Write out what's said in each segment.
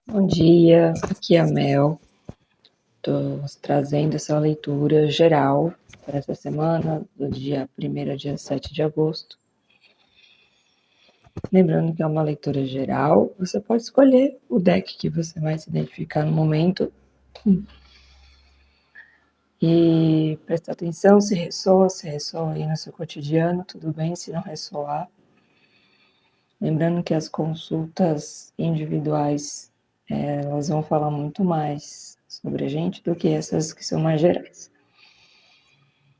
Bom dia, aqui é a Mel. Estou trazendo essa leitura geral para essa semana, do dia 1º ao dia 7 de agosto. Lembrando que é uma leitura geral, você pode escolher o deck que você vai se identificar no momento. E prestar atenção se ressoa aí no seu cotidiano, tudo bem se não ressoar. Lembrando que as consultas individuais, elas vão falar muito mais sobre a gente do que essas que são mais gerais.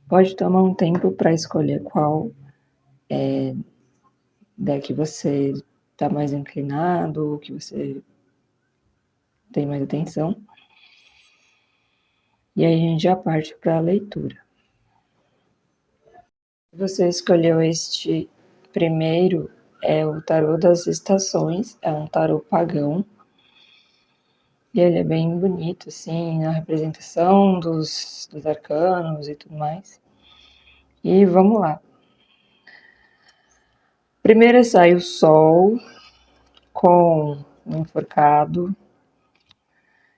Pode tomar um tempo para escolher qual deck você está mais inclinado, que você tem mais atenção. E aí a gente já parte para a leitura. Você escolheu este primeiro, é o tarô das estações, é um tarô pagão. E ele é bem bonito, assim, na representação dos arcanos e tudo mais. E vamos lá. Primeiro sai o Sol com o Enforcado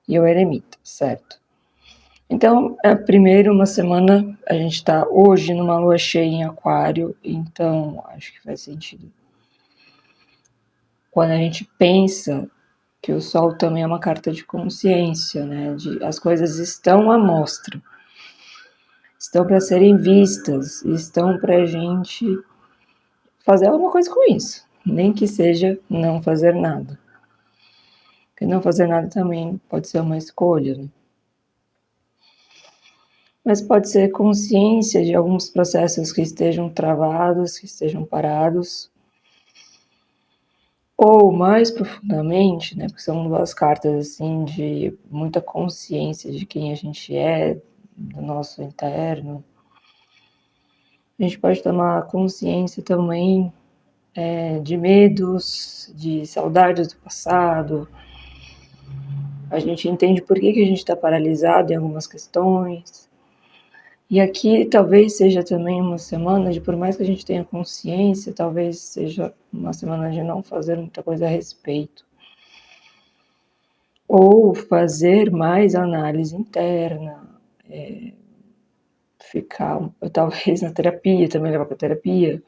e o Eremita, certo? Então, primeiro uma semana, a gente está hoje numa lua cheia em Aquário, então acho que faz sentido. Quando a gente pensa que o Sol também é uma carta de consciência, né? As coisas estão à mostra, estão para serem vistas, estão para a gente fazer alguma coisa com isso, nem que seja não fazer nada. Porque não fazer nada também pode ser uma escolha, né? Mas pode ser consciência de alguns processos que estejam travados, que estejam parados. Ou mais profundamente, né, porque são duas cartas assim de muita consciência de quem a gente é, do nosso interno. A gente pode tomar consciência também de medos, de saudades do passado. A gente entende por que a gente está paralisado em algumas questões. E aqui talvez seja também uma semana de, por mais que a gente tenha consciência, talvez seja uma semana de não fazer muita coisa a respeito. Ou fazer mais análise interna, ficar talvez na terapia, também levar para terapia.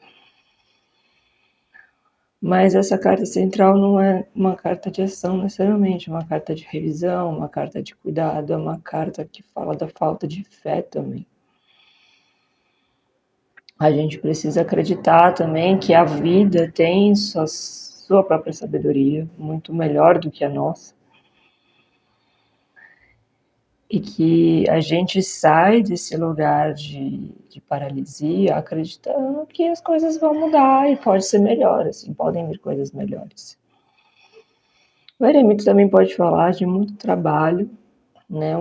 Mas essa carta central não é uma carta de ação necessariamente, é uma carta de revisão, uma carta de cuidado, é uma carta que fala da falta de fé também. A gente precisa acreditar também que a vida tem sua própria sabedoria, muito melhor do que a nossa. E que a gente sai desse lugar de paralisia acreditando que as coisas vão mudar e pode ser melhor, assim, podem vir coisas melhores. O eremita também pode falar de muito trabalho, né?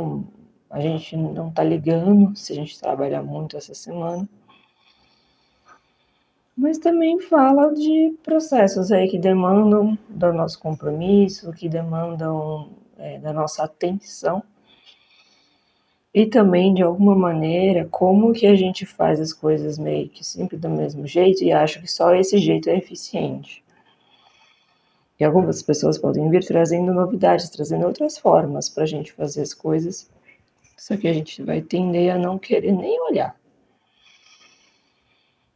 A gente não está ligando se a gente trabalhar muito essa semana. Mas também fala de processos aí que demandam do nosso compromisso, que demandam da nossa atenção. E também, de alguma maneira, como que a gente faz as coisas meio que sempre do mesmo jeito e acha que só esse jeito é eficiente. E algumas pessoas podem vir trazendo novidades, trazendo outras formas para a gente fazer as coisas, só que a gente vai tender a não querer nem olhar.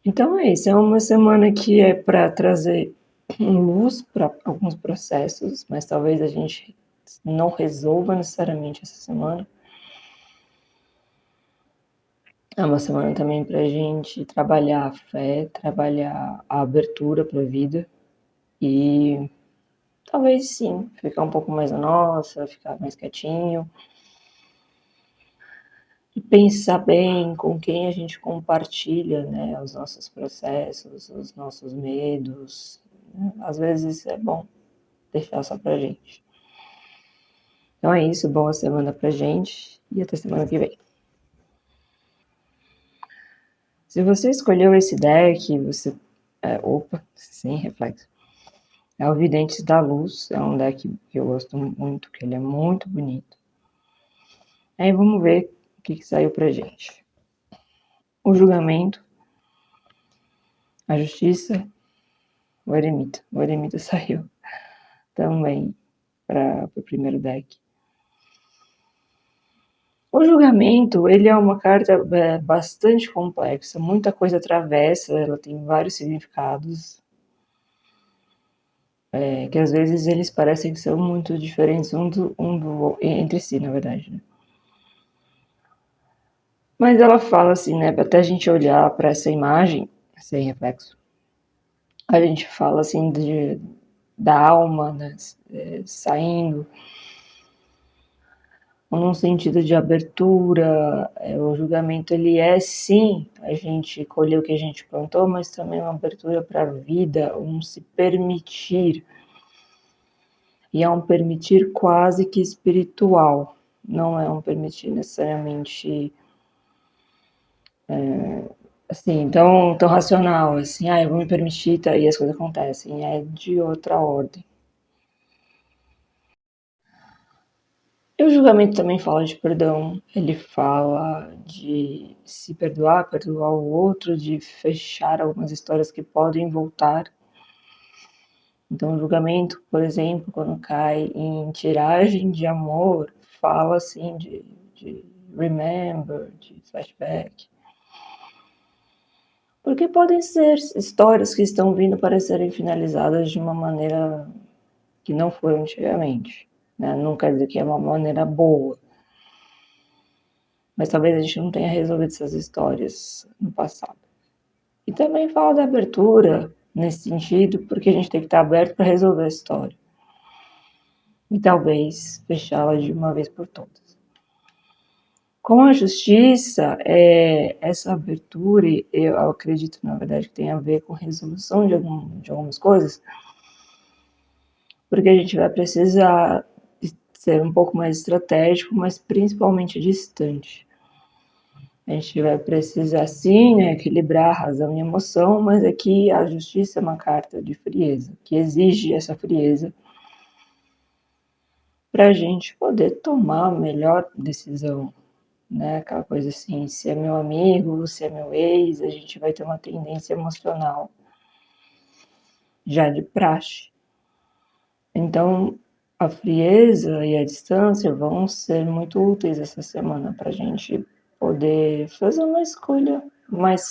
Então é isso, é uma semana que é para trazer luz para alguns processos, mas talvez a gente não resolva necessariamente essa semana. É uma semana também para a gente trabalhar a fé, trabalhar a abertura para a vida e talvez sim, ficar um pouco mais na nossa, ficar mais quietinho e pensar bem com quem a gente compartilha, né, os nossos processos, os nossos medos. Às vezes é bom deixar só pra gente. Então é isso, boa semana pra gente e até semana que vem. Se você escolheu esse deck, você... sem reflexo. É o Videntes da Luz, é um deck que eu gosto muito, que ele é muito bonito. Aí vamos ver o que saiu pra gente. O Julgamento, a Justiça, o Eremita. O Eremita saiu também. para o primeiro deck. O julgamento, ele é uma carta bastante complexa, muita coisa atravessa, ela tem vários significados, que às vezes eles parecem que são muito diferentes entre si, na verdade. Né? Mas ela fala assim, né, até a gente olhar para essa imagem, sem reflexo, a gente fala assim da alma, né, saindo, num sentido de abertura. O julgamento, ele é sim a gente colher o que a gente plantou, mas também uma abertura para a vida, um se permitir. E é um permitir quase que espiritual, não é um permitir necessariamente assim, tão racional, assim, eu vou me permitir e as coisas acontecem, é de outra ordem. E o julgamento também fala de perdão, ele fala de se perdoar, perdoar o outro, de fechar algumas histórias que podem voltar. Então, o julgamento, por exemplo, quando cai em tiragem de amor, fala assim de remember, de flashback. Porque podem ser histórias que estão vindo para serem finalizadas de uma maneira que não foi antigamente. Né? Não quer dizer que é uma maneira boa. Mas talvez a gente não tenha resolvido essas histórias no passado. E também fala da abertura nesse sentido, porque a gente tem que estar aberto para resolver a história. E talvez fechá-la de uma vez por todas. Com a justiça, essa abertura, eu acredito, na verdade, que tem a ver com resolução de algumas coisas, porque a gente vai precisar ser um pouco mais estratégico, mas principalmente distante. A gente vai precisar, sim, né, equilibrar a razão e a emoção, mas aqui a justiça é uma carta de frieza, que exige essa frieza para a gente poder tomar a melhor decisão. Né? Aquela coisa assim, se é meu amigo, se é meu ex, a gente vai ter uma tendência emocional já de praxe. Então, a frieza e a distância vão ser muito úteis essa semana para a gente poder fazer uma escolha mais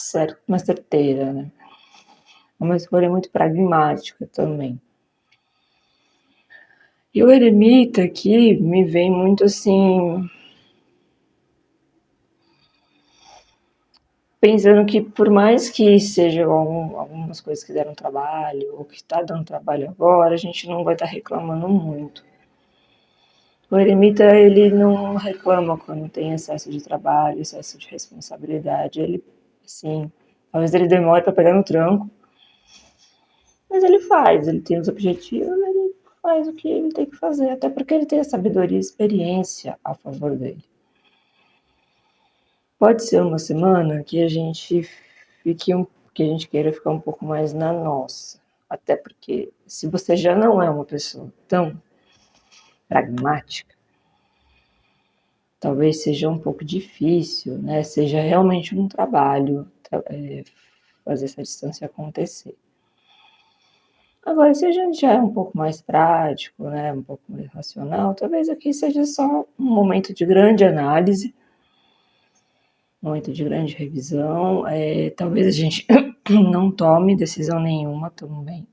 certeira, né? Uma escolha muito pragmática também. E o eremita aqui me vem muito assim, pensando que por mais que sejam algumas coisas que deram trabalho, ou que está dando trabalho agora, a gente não vai estar reclamando muito. O eremita, ele não reclama quando tem excesso de trabalho, excesso de responsabilidade. Ele, assim, talvez ele demore para pegar no tranco, mas ele faz, ele tem os objetivos, ele faz o que ele tem que fazer, até porque ele tem a sabedoria e experiência a favor dele. Pode ser uma semana que a gente que a gente queira ficar um pouco mais na nossa. Até porque se você já não é uma pessoa tão pragmática, talvez seja um pouco difícil, né? Seja realmente um trabalho fazer essa distância acontecer. Agora, se a gente já é um pouco mais prático, né? Um pouco mais racional, talvez aqui seja só um momento de grande análise, momento de grande revisão. Talvez a gente não tome decisão nenhuma também,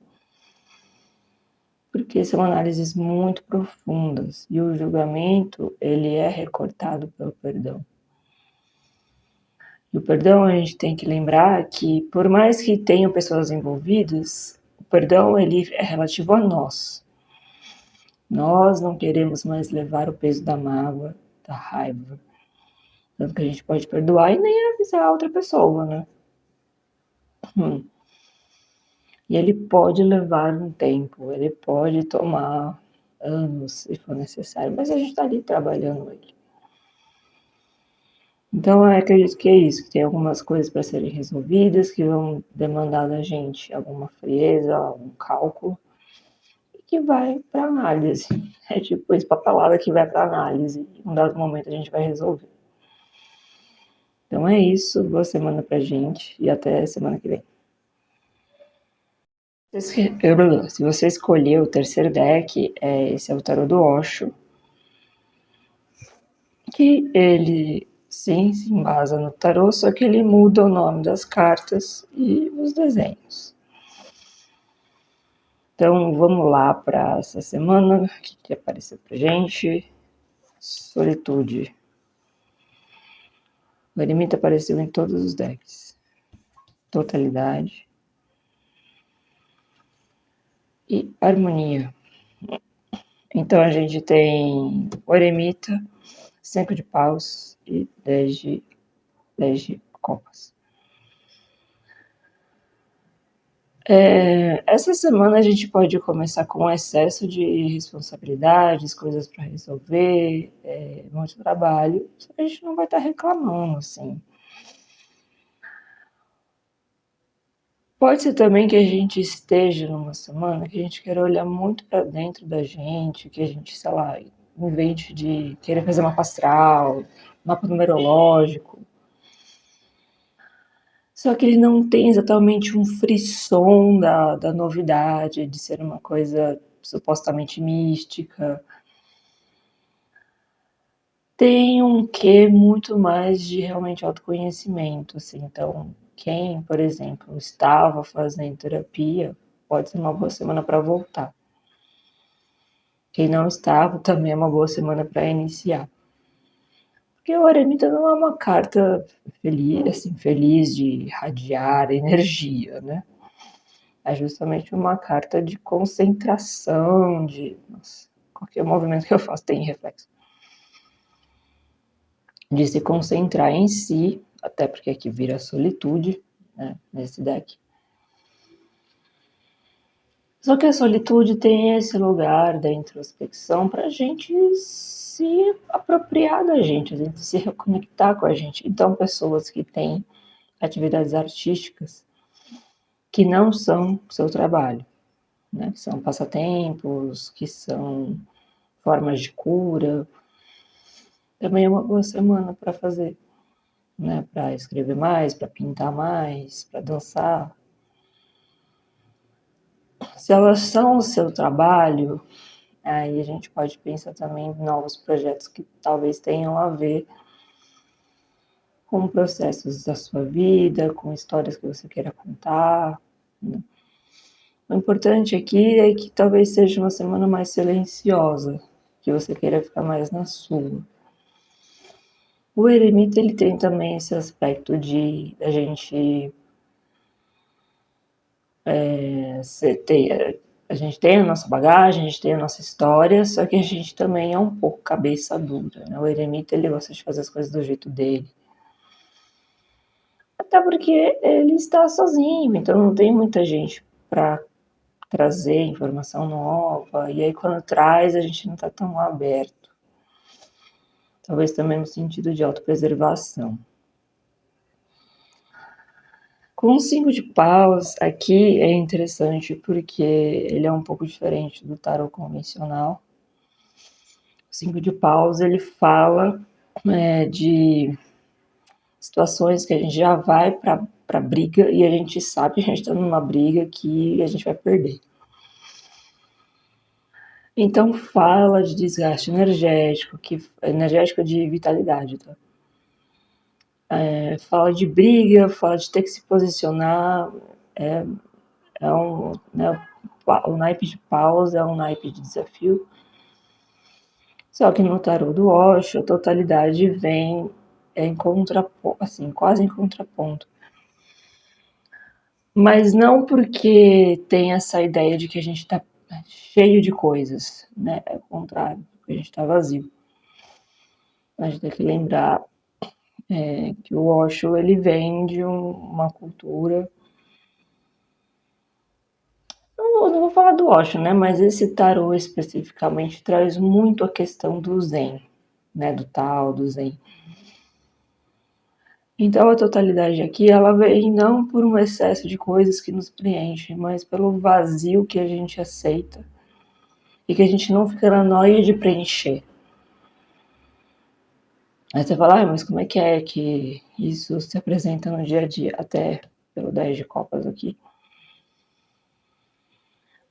porque são análises muito profundas e o julgamento, ele é recortado pelo perdão. E o perdão, a gente tem que lembrar que, por mais que tenham pessoas envolvidas, o perdão, ele é relativo a nós. Nós não queremos mais levar o peso da mágoa, da raiva. Tanto que a gente pode perdoar e nem avisar a outra pessoa, né? E ele pode levar um tempo, ele pode tomar anos, se for necessário, mas a gente está ali trabalhando ele. Então, eu acredito que é isso, que tem algumas coisas para serem resolvidas, que vão demandar da gente alguma frieza, algum cálculo, e que vai para análise. É tipo isso, papelada que vai para análise. Em um dado momento a gente vai resolver. Então é isso, boa semana pra gente e até semana que vem. Se você escolher o terceiro deck, esse é o tarô do Osho, que ele sim se embasa no tarô, só que ele muda o nome das cartas e os desenhos. Então vamos lá para essa semana, o que apareceu pra gente? Solitude. O eremita apareceu em todos os decks. Totalidade. E harmonia. Então a gente tem o eremita, 5 de paus e 10 de copas. Essa semana a gente pode começar com um excesso de responsabilidades, coisas para resolver, muito trabalho, só que a gente não vai estar reclamando, assim. Pode ser também que a gente esteja numa semana que a gente queira olhar muito para dentro da gente, que a gente, sei lá, invente de querer fazer mapa astral, mapa numerológico. Só que ele não tem exatamente um frisson da novidade, de ser uma coisa supostamente mística. Tem um quê muito mais de realmente autoconhecimento, assim. Então, quem, por exemplo, estava fazendo terapia, pode ser uma boa semana para voltar. Quem não estava, também é uma boa semana para iniciar. Porque o eremita não é uma carta feliz, assim, feliz de irradiar energia, né? É justamente uma carta de concentração, de... Nossa, qualquer movimento que eu faço tem reflexo. De se concentrar em si, até porque aqui vira solitude, né, nesse deck. Só que a solitude tem esse lugar da introspecção para a gente se apropriar da gente, a gente se reconectar com a gente. Então, pessoas que têm atividades artísticas que não são seu trabalho, né, que são passatempos, que são formas de cura, também é uma boa semana para fazer, né, para escrever mais, para pintar mais, para dançar. Se elas são o seu trabalho, aí a gente pode pensar também em novos projetos que talvez tenham a ver com processos da sua vida, com histórias que você queira contar, né? O importante aqui é que talvez seja uma semana mais silenciosa, que você queira ficar mais na sua. O eremita, ele tem também esse aspecto de a gente a gente tem a nossa bagagem, a gente tem a nossa história, só que a gente também é um pouco cabeça dura, né? O eremita, ele gosta de fazer as coisas do jeito dele. Até porque ele está sozinho, então não tem muita gente para trazer informação nova, e aí quando traz a gente não está tão aberto. Talvez também no sentido de autopreservação. Com o 5 de paus, aqui é interessante porque ele é um pouco diferente do tarot convencional. O 5 de paus, ele fala de situações que a gente já vai para briga e a gente sabe que a gente está numa briga que a gente vai perder. Então fala de desgaste energético, energético de vitalidade, tá? Fala de briga, fala de ter que se posicionar, né, o naipe de paus é um naipe de desafio. Só que no tarô do Osho, a totalidade vem em contraponto, assim, quase em contraponto. Mas não porque tem essa ideia de que a gente está cheio de coisas, né? É o contrário, porque a gente está vazio. A gente tem que lembrar que o Osho, ele vem de uma cultura... Não vou falar do Osho, né? Mas esse tarô especificamente traz muito a questão do Zen, né? Do Tao, do Zen. Então a totalidade aqui, ela vem não por um excesso de coisas que nos preenche, mas pelo vazio que a gente aceita e que a gente não fica na noia de preencher. Aí você fala, mas como é que isso se apresenta no dia a dia? Até pelo 10 de copas aqui.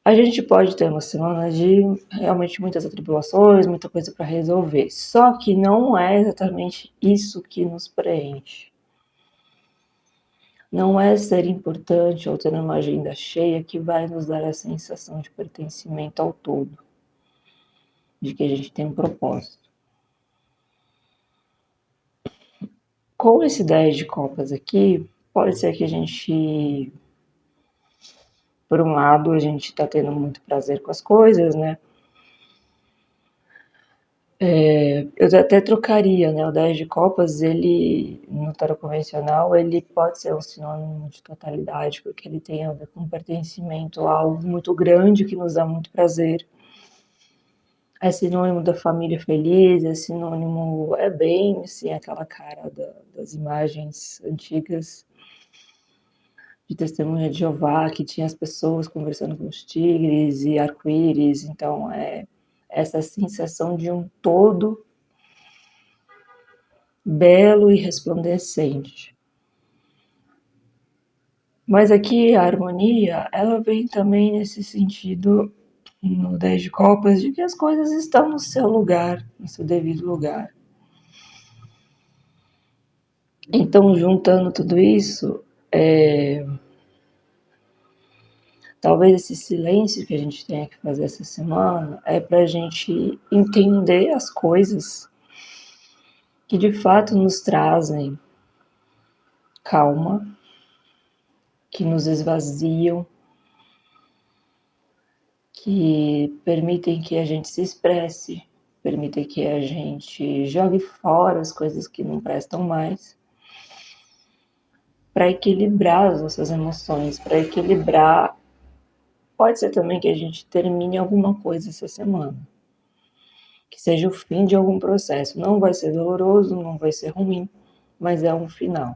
A gente pode ter uma semana de realmente muitas atribulações, muita coisa para resolver. Só que não é exatamente isso que nos preenche. Não é ser importante ou ter uma agenda cheia que vai nos dar a sensação de pertencimento ao todo, de que a gente tem um propósito. Com esse 10 de copas aqui, pode ser que a gente, por um lado, a gente está tendo muito prazer com as coisas, né? Eu até trocaria, né? O 10 de copas, ele, no tarot convencional, ele pode ser um sinônimo de totalidade, porque ele tem a ver com pertencimento a algo muito grande que nos dá muito prazer. É sinônimo da família feliz, é sinônimo, é bem, assim, aquela cara das imagens antigas de Testemunha de Jeová, que tinha as pessoas conversando com os tigres e arco-íris, então é essa sensação de um todo belo e resplandecente. Mas aqui a harmonia, ela vem também nesse sentido, no 10 de copas, de que as coisas estão no seu lugar, no seu devido lugar. Então, juntando tudo isso, talvez esse silêncio que a gente tenha que fazer essa semana é para a gente entender as coisas que de fato nos trazem calma, que nos esvaziam, que permitem que a gente se expresse, permitem que a gente jogue fora as coisas que não prestam mais, para equilibrar as nossas emoções, para equilibrar. Pode ser também que a gente termine alguma coisa essa semana, que seja o fim de algum processo. Não vai ser doloroso, não vai ser ruim, mas é um final.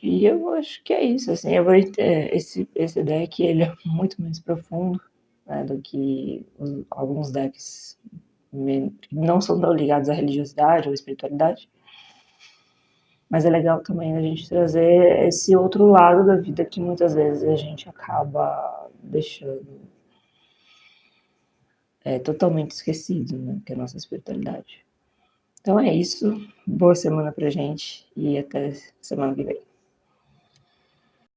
E eu acho que é isso, assim, esse deck ele é muito mais profundo, né, do que alguns decks que não são tão ligados à religiosidade ou espiritualidade, mas é legal também a gente trazer esse outro lado da vida que muitas vezes a gente acaba deixando totalmente esquecido, né, que é a nossa espiritualidade. Então é isso, boa semana pra gente e até semana que vem.